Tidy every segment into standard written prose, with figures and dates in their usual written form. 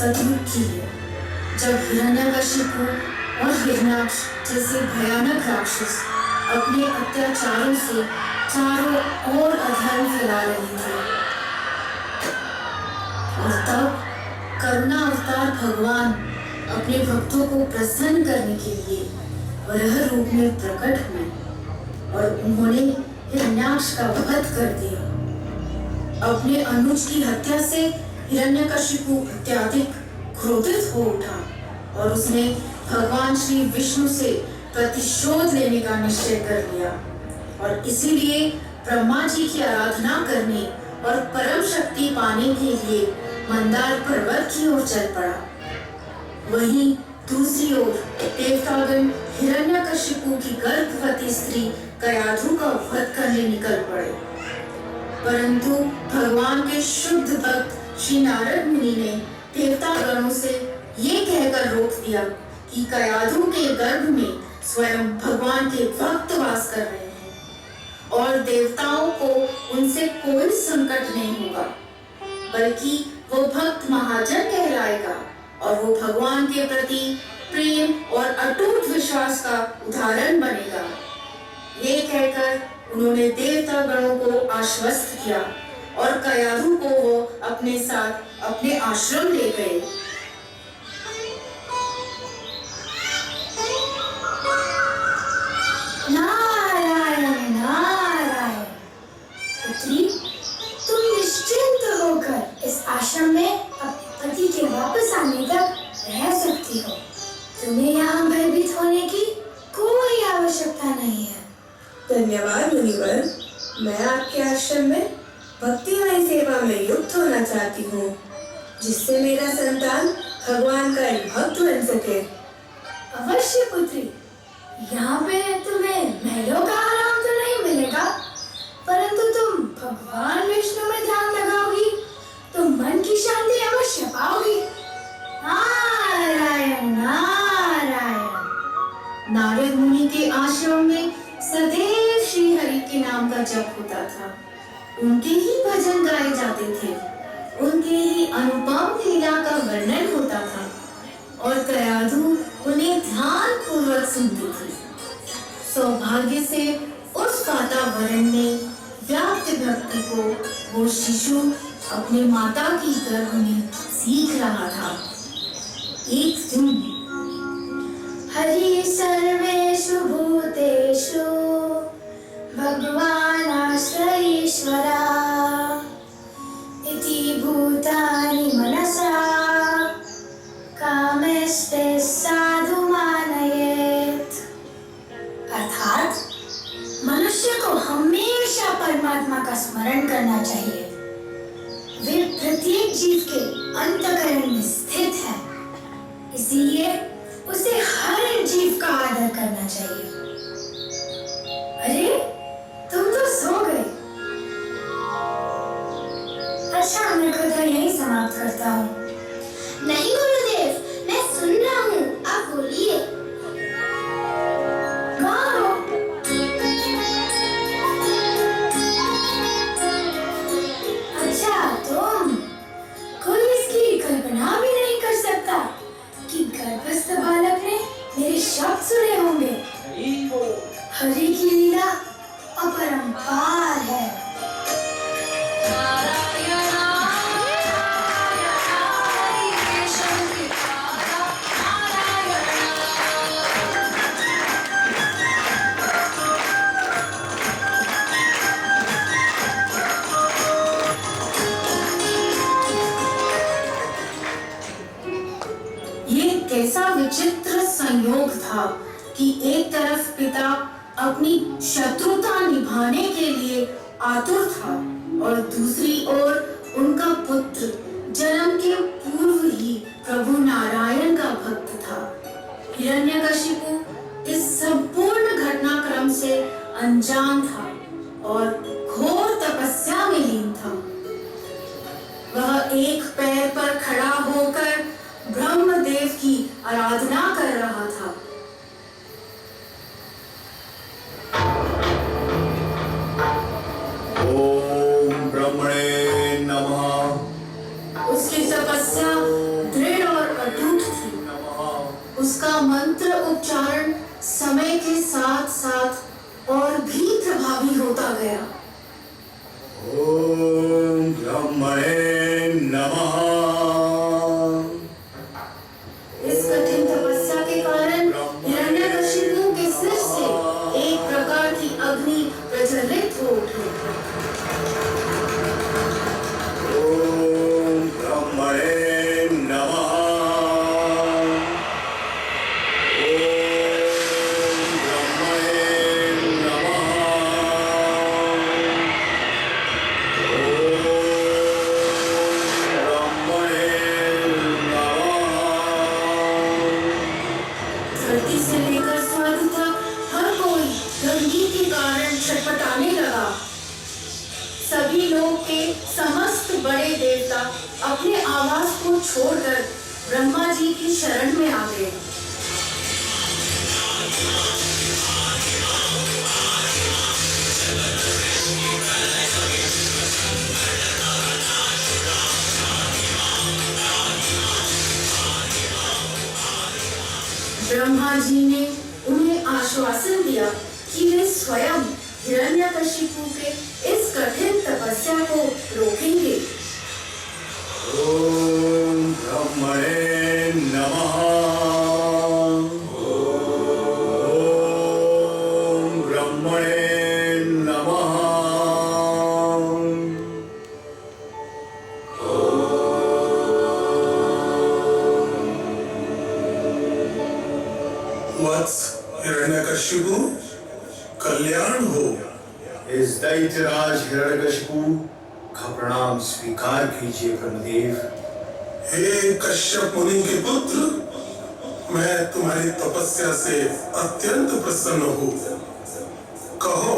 सतयुग की है, जब हिरण्यकशिपु और हिरण्याक्ष जैसे भयानक राक्षस अपने अत्याचारों से चारों ओर अधर्म फैला रहे थे। और तब करुणा अवतार भगवान अपने भक्तों को प्रसन्न करने के लिए वराह रूप में प्रकट हुए और उन्होंने हिरण्याक्ष का वध कर दिया। अपने अनुज की हत्या से हिरण्यकशिपु अत्यधिक क्रोधित हो उठा और उसने भगवान श्री विष्णु से प्रतिशोध लेने का निश्चय कर लिया और इसीलिए ब्रह्मा जी की आराधना करने और परम शक्ति पाने के लिए मंदार पर्वत की ओर चल पड़ा। वहीं दूसरी ओर देवतागण हिरण्यकशिपु की गर्भवती स्त्री कयाधु का वध करने निकल पड़े, परंतु भगवान के शुद्ध भक्त श्री नारद मुनि ने देवतागणों से ये कहकर रोक दिया कि कयाधु के गर्भ में स्वयं भगवान के भक्त वास कर रहे हैं और देवताओं को उनसे कोई संकट नहीं होगा, बल्कि वो भक्त महाजन कहलाएगा और वो भगवान के प्रति प्रेम और अटूट विश्वास का उदाहरण बनेगा। ये कहकर उन्होंने देवता गणों को आश्वस्त किया और कयाधु को वो अपने साथ अपने आश्रम ले गए। नारायण नारायण पुत्री, तुम निश्चिंत होकर इस आश्रम में अपने पति के वापस आने तक रह सकती हो। तुम्हें यहाँ भयभीत होने की कोई आवश्यकता नहीं है। धन्यवाद मुनिवर, मैं आपके आश्रम में भक्तिमय सेवा में युक्त होना चाहती हूँ, जिससे मेरा संतान भगवान का एक भक्त बन सके। अवश्य पुत्री, यहाँ पे तुम्हें महलों का आराम तो नहीं मिलेगा, परंतु तुम भगवान विष्णु में ध्यान लगाओगी तो मन की शांति अवश्य पाओगी। नारायण नारायण। नारद मुनि के आश्रम में सदैव श्री हरि के नाम का जप होता था, उनके ही भजन गाए जाते थे, उनके ही अनुपम लीला का वर्णन होता था और कयाधु उन्हें ध्यान पूर्वक सुनती थी। सौभाग्य से उस वातावरण में व्याप्त भक्ति को वो शिशु अपने माता की गर्भ में सीख रहा था। एक दिन हरि सर्वेषु भूतेषु भगवान् आश्रयेश्वरा इति भूतानि मनसा कामेस्ते साधु मानयेत्। अर्थात मनुष्य को हमेशा परमात्मा का स्मरण करना चाहिए। वे प्रत्येक जीव के अंतःकरण में स्थित है, इसीलिए उसे हर जीव का आदर करना चाहिए। अरे, तुम तो सो गए। अच्छा, मैं कथा यहीं समाप्त करता हूँ। नहीं गुरुदेव, मैं सुन रहा हूँ, आप बोलिए। अच्छा, तुम कोई इसकी कल्पना भी नहीं कर सकता कि गर्भस्थ बालक ने मेरे शब्द सुने होंगे। हरि की लीला अपरंपार है। कैसा विचित्र संयोग था कि एक तरफ पिता अपनी शत्रुता निभाने के लिए आतुर था और दूसरी ओर उनका पुत्र जन्म के पूर्व ही प्रभु नारायण का भक्त था। हिरण्यकशिपु इस संपूर्ण घटनाक्रम से अनजान था और घोर तपस्या में लीन था। वह एक पैर पर खड़ा होकर ब्रह्मदेव की आराधना कर रहा था। ओम ब्रह्मणे नमः। उसकी तपस्या दृढ़ उसका मंत्र उच्चारण समय के साथ साथ और भी प्रभावी होता गया। ओम ब्रह्मणे नमः। इस कठिन तपस्या के कारण हिरण्यकशिपु के सिर से एक प्रकार की अग्नि प्रज्वलित हो उठी। ओम ब्रह्मणे नमः। धरती से लेकर स्वर्ग तक हर कोई गंगी के कारण छटपटाने लगा। सभी लोग के समस्त बड़े देवता अपने आवास को छोड़कर ब्रह्मा जी की शरण में आ गए। ब्रह्मा जी ने उन्हें आश्वासन दिया कि वे स्वयं हिरण्यकशिपु के इस कठिन तपस्या को रोकेंगे। ओम ब्रह्मणे नमः। ओम ब्रह्मणे नमः। वत्स हिरण्यकशिपु, कल्याण हो। इस दैत्यराज हिरण्यकशिपु का प्रणाम स्वीकार कीजिए ब्रह्मदेव। हे कश्यप मुनि के पुत्र, मैं तुम्हारी तपस्या से अत्यंत प्रसन्न हूँ। कहो,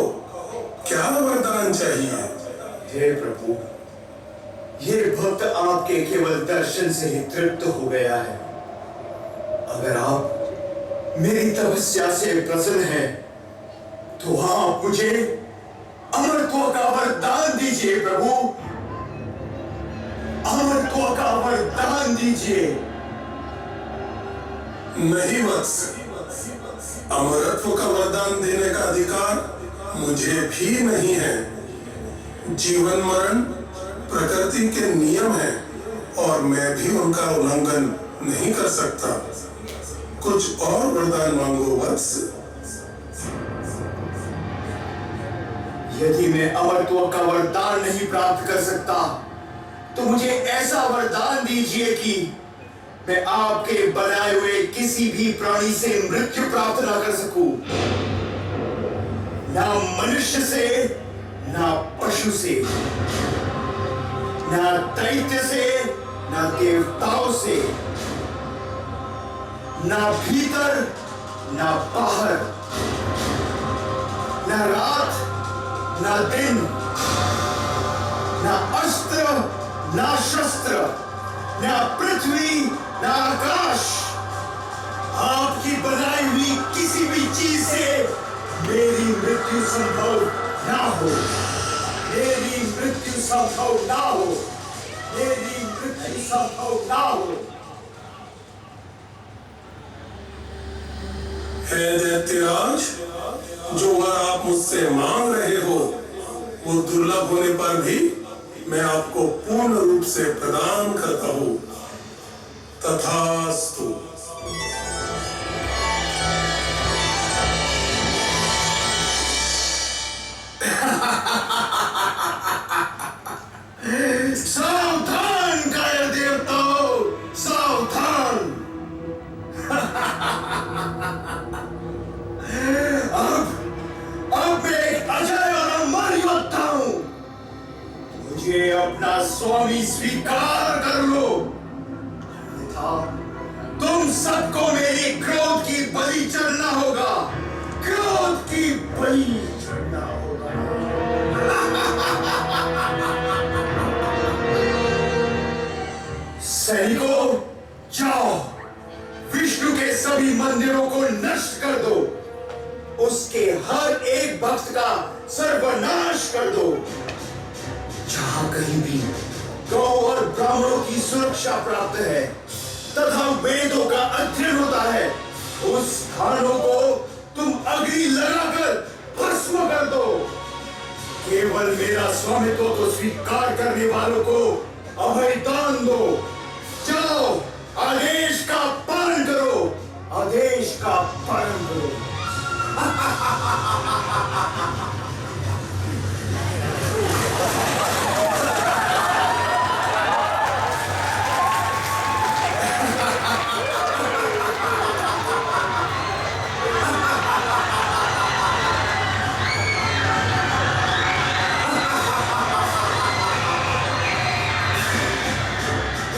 क्या वरदान चाहिए? हे प्रभु, ये भक्त आपके केवल दर्शन से ही तृप्त हो गया है। अगर आप मेरी तपस्या से प्रसन्न हैं, तो आप मुझे अमरत्व का वरदान दीजिए प्रभु। अमरत्व का वरदान दीजिए। नहीं वत्स, अमरत्व का वरदान देने का अधिकार मुझे भी नहीं है। जीवन मरण प्रकृति के नियम है और मैं भी उनका उल्लंघन नहीं कर सकता। कुछ और वरदान मांगो वत्स। यदि मैं अमरत्व का वरदान नहीं प्राप्त कर सकता, तो मुझे ऐसा वरदान दीजिए कि मैं आपके बनाए हुए किसी भी प्राणी से मृत्यु प्राप्त ना कर सकूं। ना मनुष्य से, ना पशु से, ना दैत्य से, ना देवताओं से, ना भीतर, ना बाहर, ना रात, ना दिन, ना अस्त्र, ना शस्त्र, ना पृथ्वी, ना आकाश। आपकी बनाई हुई किसी भी चीज से मेरी मृत्यु संभव ना हो। मेरी मृत्यु संभव ना हो। मेरी मृत्यु संभव ना हो। हे दैत्यराज, जो वर आप मुझसे मांग रहे हो, वो दुर्लभ होने पर भी मैं आपको पूर्ण रूप से प्रदान करता हूँ। तथास्तु। सावधान कायर देवताओं, सावधान। अब मैं एक अजय और अमर योद्धा हूं। मुझे अपना स्वामी स्वीकार कर लो, अन्यथा तुम सबको मेरी क्रोध की बलि चढ़ना होगा। क्रोध की बलि चढ़ना होगा। सैनिकों, जाओ, विष्णु के सभी मंदिरों को नष्ट कर दो। उसके हर एक भक्त का सर्वनाश कर दो। जहां कहीं भी गौ और ब्राह्मणों की सुरक्षा प्राप्त है तथा वेदों का अध्ययन होता है, स्थानों को तुम अग्नि लगाकर भस्म कर दो। केवल मेरा स्वामित्व को स्वीकार करने वालों को अभय दान दो। जाओ, आदेश का पालन करो, आदेश का पालन करो।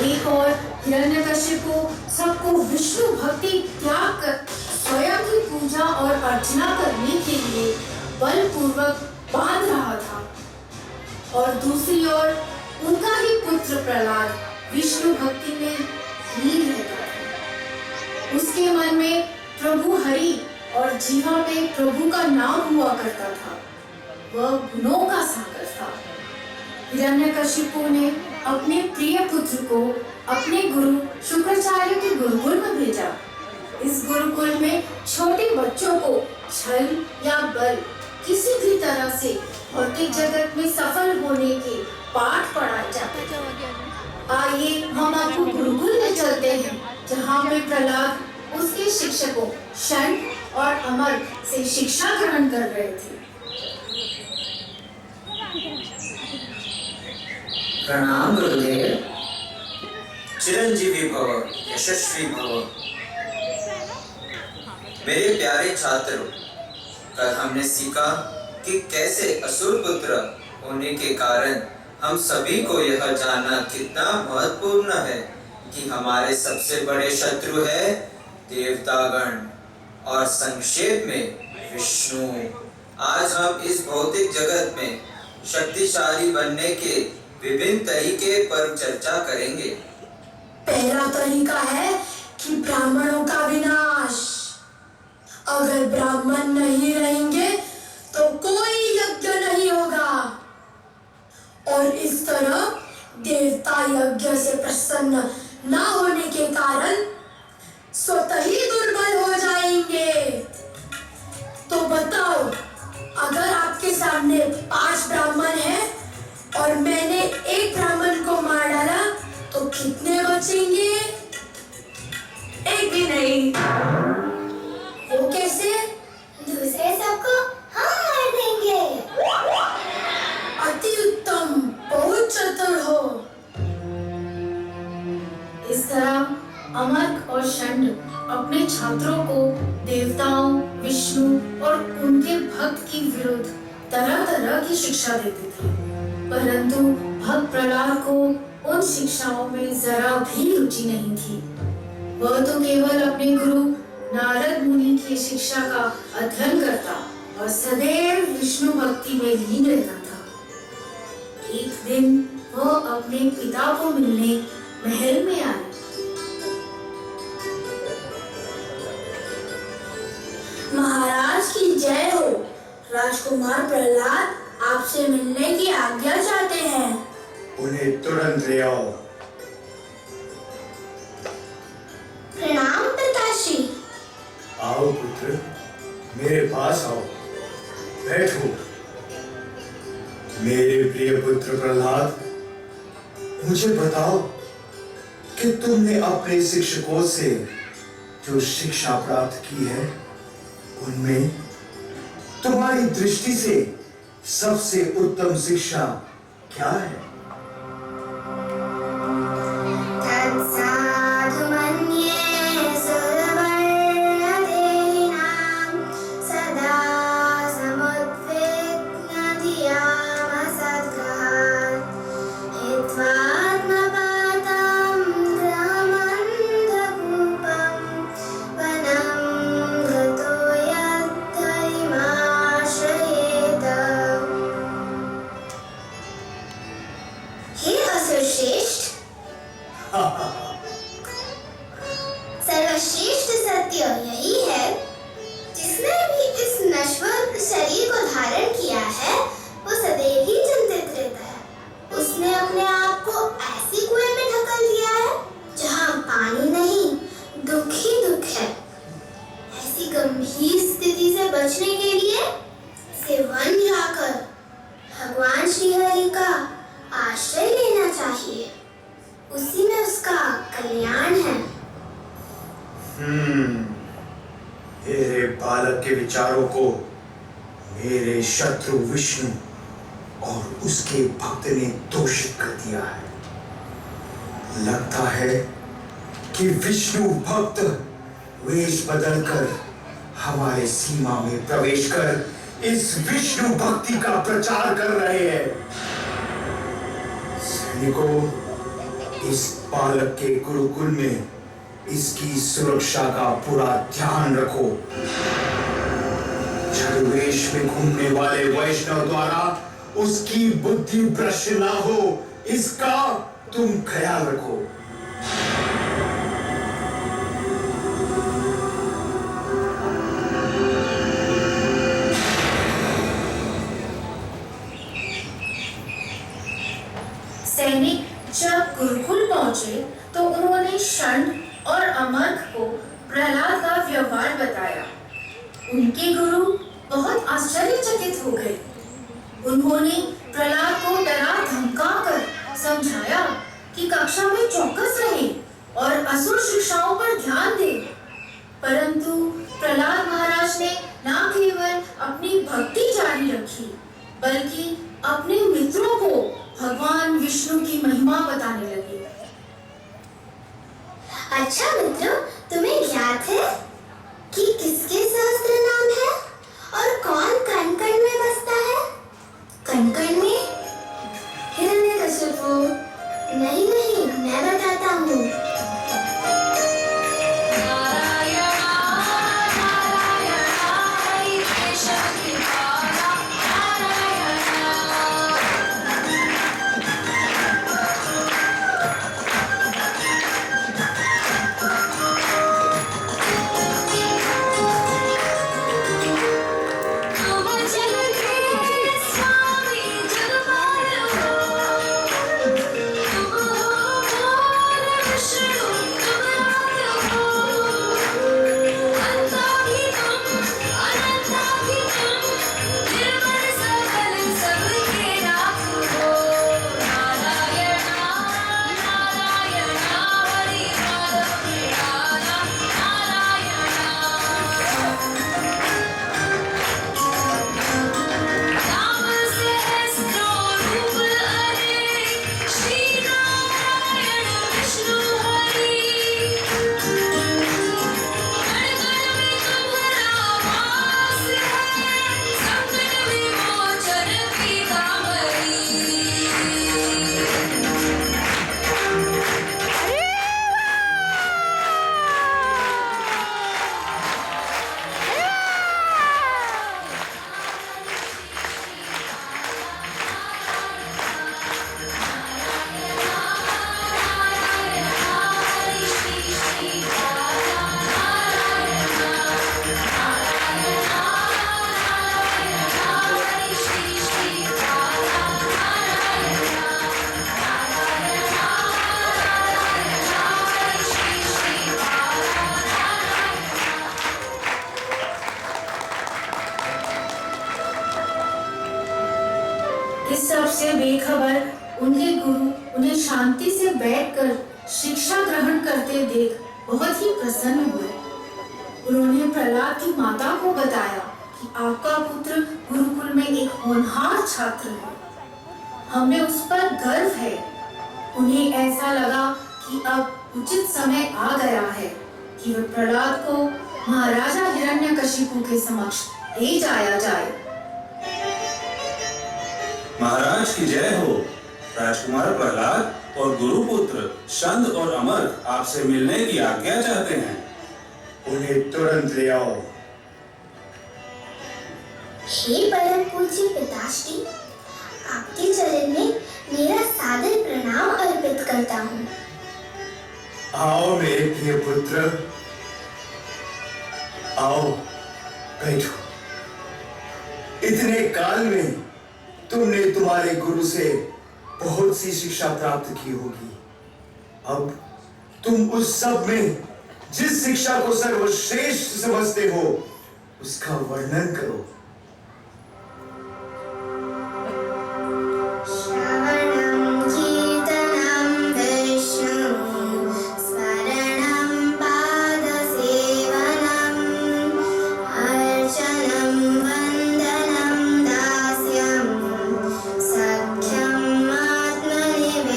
एक और हिरण्यकशिपु सबको विष्णु भक्ति त्याग कर स्वयं की पूजा और अर्चना करने के लिए बलपूर्वक बांध रहा था, और दूसरी ओर उनका ही पुत्र प्रहलाद विष्णु भक्ति में लीन रहता था। उसके मन में प्रभु हरि और जीवा में प्रभु का नाम हुआ करता था। वह गुणों का सागर था। हिरण्यकशिपु ने अपने प्रिय पुत्र को अपने गुरु शुक्राचार्य के गुरुकुल में भेजा। इस गुरुकुल में छोटे बच्चों को छल या बल किसी भी तरह से भौतिक जगत में सफल होने के पाठ पढ़ाए जाते थे। आइए हम आपको गुरुकुल में चलते हैं, जहाँ पे प्रहलाद उसके शिक्षकों शंड और अमर से शिक्षा ग्रहण कर रहे थे। प्रणाम गुरुदेव। चिरंजीवी भव, यशस्वी भव। मेरे प्यारे छात्रों, कल हमने सीखा कि कैसे असुर पुत्र होने के कारण हम सभी को यह जानना कितना महत्वपूर्ण है कि हमारे सबसे बड़े शत्रु है देवतागण और संक्षेप में विष्णु। आज हम इस भौतिक जगत में शक्तिशाली बनने के विभिन्न तरीके पर चर्चा करेंगे। पहला तरीका है कि ब्राह्मणों का विनाश। अगर ब्राह्मण नहीं रहेंगे तो कोई यज्ञ नहीं होगा, और इस तरह देवता यज्ञ से प्रसन्न न होने के कारण स्वतः ही दुर्बल हो जाएंगे। तो बताओ, अगर आपके सामने 5 ब्राह्मण हैं और मैंने एक ब्राह्मण को मार डाला तो कितने बचेंगे? एक भी नहीं। वो कैसे? दूसरे सबको हम मार देंगे। अति उत्तम, बहुत चतुर हो। इस तरह अमर और षंड अपने छात्रों को देवताओं, विष्णु और उनके भक्त की विरुद्ध तरह तरह की शिक्षा देते थे, परंतु भक्त प्रहलाद को उन शिक्षाओं में जरा भी रुचि नहीं थी। वह तो केवल अपने गुरु नारद मुनि की शिक्षा का अध्ययन करता और सदैव विष्णु भक्ति में लीन रहता था। एक दिन वह अपने पिता को मिलने महल में आया। महाराज की जय हो। राजकुमार प्रहलाद आपसे मिलने की आज्ञा चाहते हैं। उन्हें तुरंत ले आओ। प्रणाम पिताश्री। आओ पुत्र, मेरे पास आओ, बैठो। मेरे प्रिय पुत्र प्रहलाद, मुझे बताओ कि तुमने अपने शिक्षकों से जो शिक्षा प्राप्त की है, उनमें तुम्हारी दृष्टि से सबसे उत्तम शिक्षा क्या है? तत्साधु मन्ये सुरवर्णदेहिनां सदा समुद्विग्न धियाम सद्ग्रहात् हित्वात्मपातं ग्रहमन्धकूपं वनं गतो यद्धरिमाश्रयेत। बचने के लिए इसे वन जाकर भगवान श्रीहरि का आश्रय लेना चाहिए। उसी में उसका कल्याण है। मेरे बालक के विचारों को मेरे शत्रु विष्णु और उसके भक्त ने दूषित कर दिया है। लगता है कि विष्णु भक्त वेश बदलकर हमारे सीमा में प्रवेश कर इस विष्णु भक्ति का प्रचार कर रहे हैं। सैनिकों, इस बालक के गुरुकुल में इसकी सुरक्षा का पूरा ध्यान रखो। छद्मवेश में घूमने वाले वैष्णव द्वारा उसकी बुद्धि भ्रष्ट ना हो, इसका तुम ख्याल रखो। सैनिक जब गुरुकुल पहुंचे तो उन्होंने षंड और अमर्क को प्रहलाद का व्यवहार बताया। उनके गुरु बहुत आश्चर्यचकित हो गए। उन्होंने प्रहलाद को डरा धमका कर समझाया कि कक्षा में चौकस रहे और असुर शिक्षाओं पर ध्यान दे। परंतु प्रहलाद महाराज ने न केवल अपनी भक्ति जारी रखी, बल्कि अपने मित्रों को भगवान विष्णु की महिमा बताने लगे। अच्छा मित्रों, तुम्हें ज्ञात है कि किसके सहस्त्र नाम है और कौन कण कण में बसता है? कण कण में हिरण्यकशिपु। नहीं, मैं बताता हूँ। इस सब से बेखबर उनके गुरु उन्हें शांति से बैठकर शिक्षा ग्रहण करते देख बहुत ही प्रसन्न हुए। उन्होंने प्रहलाद की माता को बताया कि आपका पुत्र गुरुकुल में एक होनहार छात्र है। हमें उस पर गर्व है। उन्हें ऐसा लगा कि अब उचित समय आ गया है कि वह प्रहलाद को महाराजा हिरण्यकशिपु के समक्ष ले जाया जाए। महाराज की जय हो। राजकुमार प्रहलाद और गुरुपुत्र षंड और अमर आपसे मिलने की आज्ञा चाहते हैं। उन्हें तुरंत ले आओ। हे परम पूज्य पिताश्री, आपके चरण में मेरा सादर प्रणाम अर्पित करता हूँ। आओ मेरे प्रिय पुत्र, आओ बैठो। इतने काल में तुमने तुम्हारे गुरु से बहुत सी शिक्षा प्राप्त की होगी। अब तुम उस सब में जिस शिक्षा को सर्वश्रेष्ठ समझते हो उसका वर्णन करो। श्रवणं कीर्तनं विष्णु स्मरणं पादसेवनम् अर्चनं वन्दनं दास्यं सख्यम् आत्मनिवेदनम्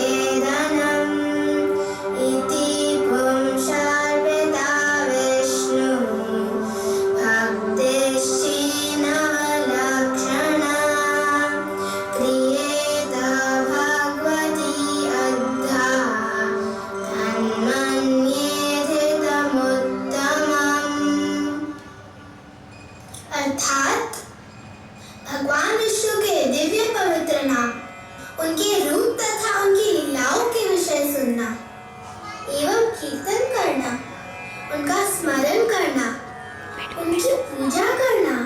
इति पुंसार्पिता विष्णु भक्तिश्चेनवलक्षणा क्रियेत भगवती अद्धा तन्मन्येधितमुत्तमम्। अर्थात भगवान विष्णु के दिव्य पवित्र नाम, उनके रूप तथा उनकी लीलाओं के विषय सुनना एवं कीर्तन करना, उनका स्मरण करना, उनकी पूजा करना,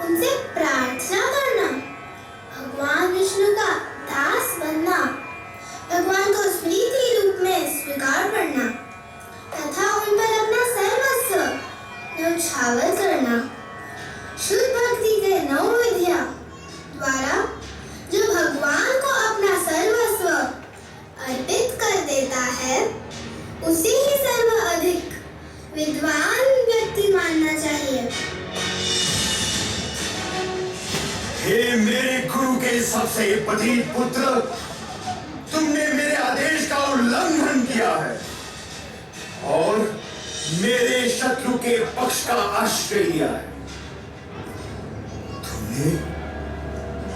उनसे प्रार्थना करना, भगवान विष्णु का दास बनना, भगवान को स्मृति रूप में स्वीकार करना तथा उन पर अपना सर्वस्व न्यौछावर करना, शुद्ध भक्ति के 9 विधियां द्वारा जो भगवान को अपना सर्वस्व अर्पित कर देता है, उसे ही सर्वाधिक विद्वान व्यक्ति मानना चाहिए। हे मेरे गुरु के सबसे पतित पुत्र, तुमने मेरे आदेश का उल्लंघन किया है और मेरे शत्रु के पक्ष का आश्रय लिया है।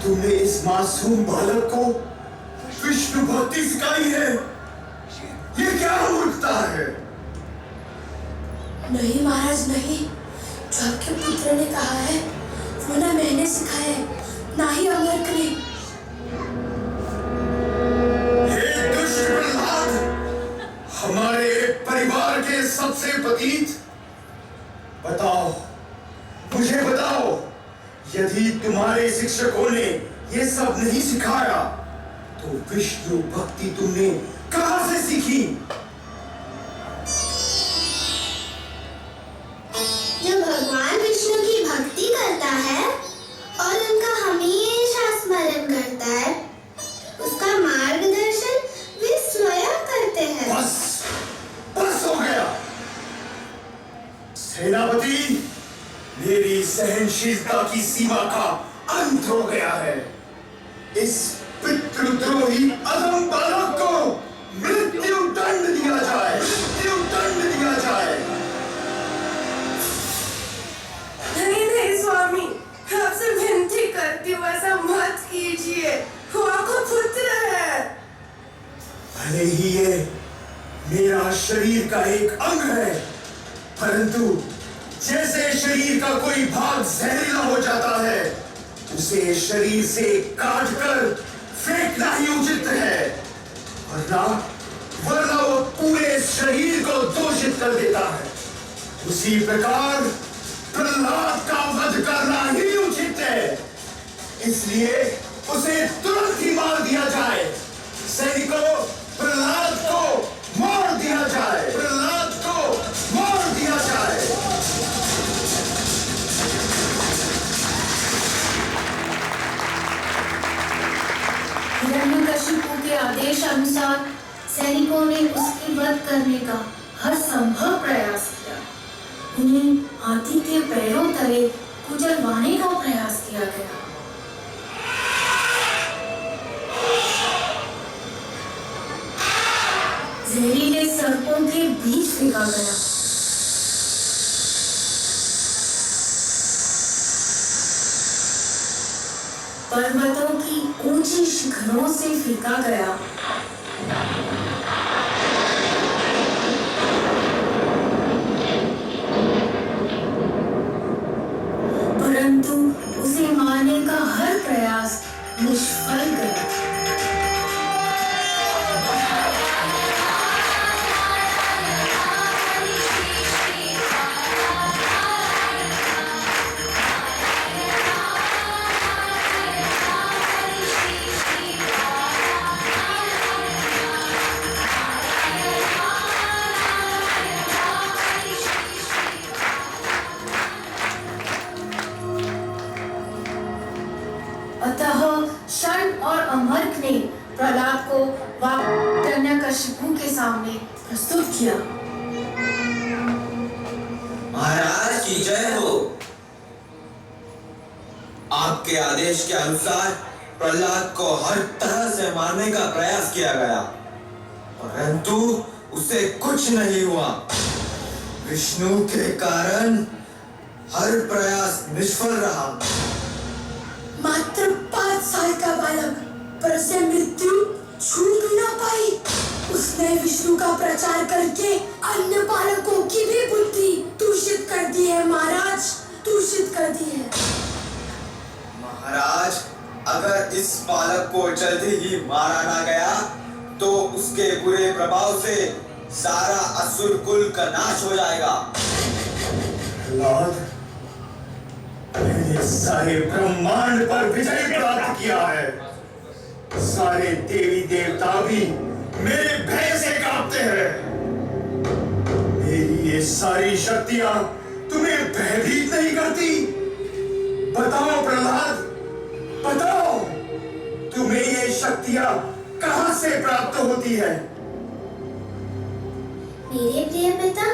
तुमने इस मासूम बालक को विष्णु भक्ति सिखाई है। ये क्या मूर्खता है? नहीं महाराज नहीं, जो आपके पुत्र ने कहा है वो ना मैंने सिखाया है, ना ही अमर्क ने। हे दुष्ट प्रहलाद, हमारे परिवार के सबसे पतित, बताओ, मुझे बताओ, यदि तुम्हारे शिक्षकों ने ये सब नहीं सिखाया तो विष्णु भक्ति तुमने कहां से सीखी? जो भगवान विष्णु की भक्ति करता है और उनका हमेशा स्मरण करता है, उसका मार्गदर्शन वे स्वयं करते हैं। बस हो गया। सेनापति, मेरी सहनशीलता की सीमा का अंत हो गया है। इस पितृद्रोही अधम बालक को मृत्यु दंड दिया जाए, मृत्यु दंड दिया जाए। नहीं स्वामी, आपसे विनती करती हूँ, ऐसा मत कीजिए। वो आपका पुत्र है। भले ही ये मेरा शरीर का एक अंग है, परंतु जैसे शरीर का कोई भाग जहरीला हो जाता है, उसे शरीर से काटकर फेंकना ही उचित है, वरना वो पूरे शरीर को दूषित कर देता है। उसी प्रकार प्रहलाद का वध करना ही उचित है, इसलिए उसे तुरंत ही मार दिया जाए। सैनिकों, प्रहलाद को मार दिया जाए, प्रहलाद को मार दिया जाए। हिरण्यकशिपु के आदेश अनुसार सैनिकों ने उसकी वध करने का हर संभव प्रयास किया। उन्हें हाथी के पैरों तले कुचलवाने का प्रयास किया गया। जहरीले सर्पों के बीच फेंका गया। पर्वतों की ऊंची शिखरों से फेंका गया। परंतु उसे मारने का हर प्रयास निष्फल गया। हिरण्यकशिपु के सामने प्रस्तुत किया। महाराज की जय हो। आपके आदेश के अनुसार प्रहलाद को हर तरह से मारने का प्रयास किया गया, परंतु उसे कुछ नहीं हुआ। विष्णु के कारण हर प्रयास निष्फल रहा। मात्र 5 साल का बालक पर से मृत्यु छू भी ना पाई। उसने विष्णु का प्रचार करके अन्य बालकों की भी बुद्धि दूषित कर दी है महाराज, दूषित कर दी है। महाराज, अगर इस बालक को जल्दी ही मारा ना गया तो उसके बुरे प्रभाव से सारा असुर कुल का नाश हो जाएगा। प्रहलाद, मैंने सारे ब्रह्मांड पर विजय प्राप्त किया है। सारे देवी देवता भी मेरे भय से कांपते हैं। मेरी ये सारी शक्तियां तुम्हें भयभीत नहीं करती? बताओ प्रहलाद, बताओ, तुम्हें ये शक्तियां कहां से प्राप्त होती है? मेरे प्रिय पिता,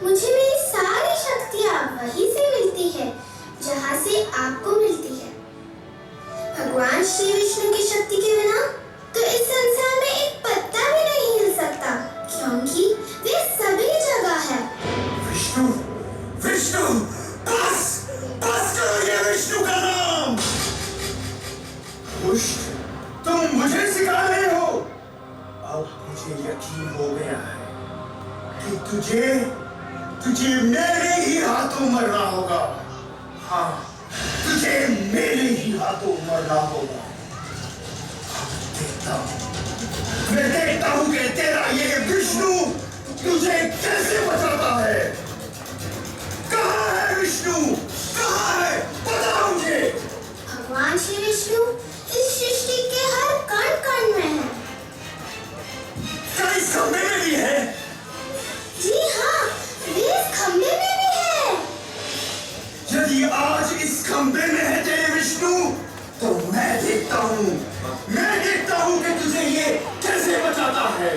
मुझे मेरी सारी शक्तियाँ वहीं से मिलती है जहाँ से आपको मिलती है। भगवान श्री विष्णु की शक्ति के बिना तो इस संसार में एक पत्ता भी नहीं हिल सकता, क्योंकि वे सभी जगह है। विष्णु, विष्णु, बस करो ये विष्णु का नाम। दुष्ट, तुम मुझे सिखा रहे हो। अब मुझे यकीन हो गया है कि तुझे मेरे ही हाथों मरना होगा। हाँ, तुझे मेरे ही हाथों मरना होगा। मैं देखता हूं कि तेरा ये विष्णु तुझे कैसे बचाता है। कहाँ है विष्णु? कहाँ है? बता मुझे। भगवान श्री विष्णु इस सृष्टि के हर कण कण में है। क्या इस खंबे में भी है? जी हाँ, वे इस खंबे में भी है। यदि आज इस खंबे में है तेरे विष्णु, तो मैं देखता हूं कि तुझे ये कैसे बचाता है।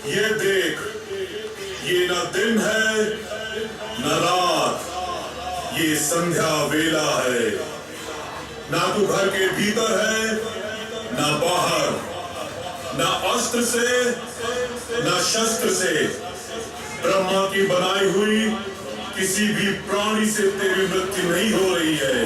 ये देख, ये न दिन है न रात, ये संध्या वेला है। ना तू घर के भीतर है ना बाहर, ना अस्त्र से ना शस्त्र से। ब्रह्मा की बनाई हुई किसी भी प्राणी से तेरी मृत्यु नहीं हो रही है।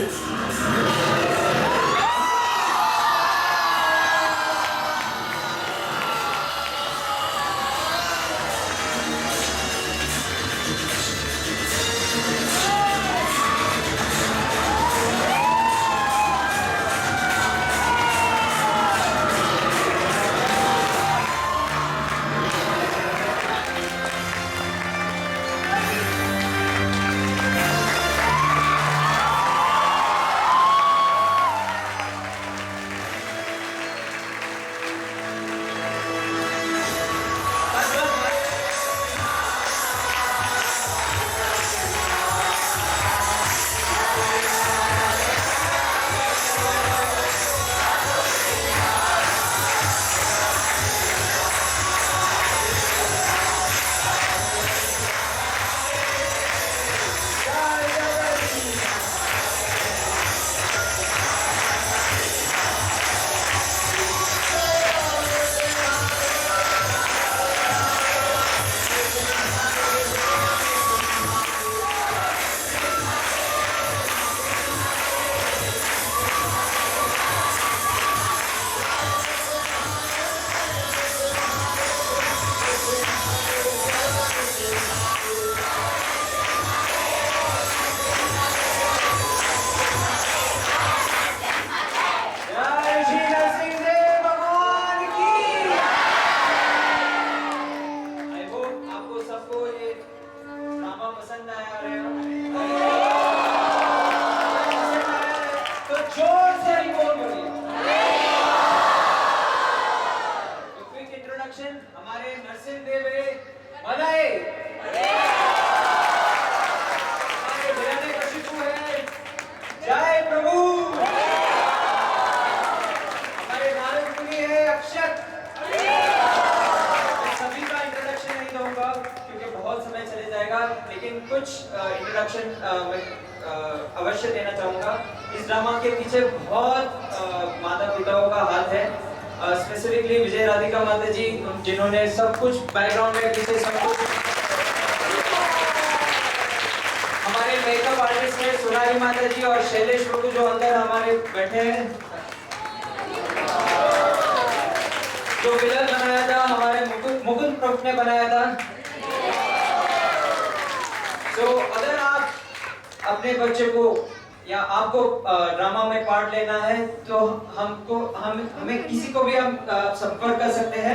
हमारे नरसिंह देव बनाए हमारे हिरण्यकशिपु है जय प्रभु। हमारे नारद मुनि है अक्षत। मैं सभी का इंट्रोडक्शन नहीं दूंगा क्योंकि बहुत समय चले जाएगा, लेकिन कुछ इंट्रोडक्शन मैं अवश्य देना चाहूंगा। इस ड्रामा के पीछे बहुत माता पिताओं का हाथ है, स्पेसिफिकली विजय राधिका माता जी, जिन्होंने सब कुछ बैकग्राउंड में पीछे सब कुछ। हमारे मेकअप आर्टिस्ट हैं सोनाली माता जी और शैलेश प्रभु जो अंदर हमारे बैठे हैं। जो विलन बनाया था हमारे मुकुंद प्रभु ने बनाया था। तो अगर आप अपने बच्चे को या आपको ड्रामा में पार्ट लेना है तो हमें किसी को भी हम संपर्क कर सकते हैं।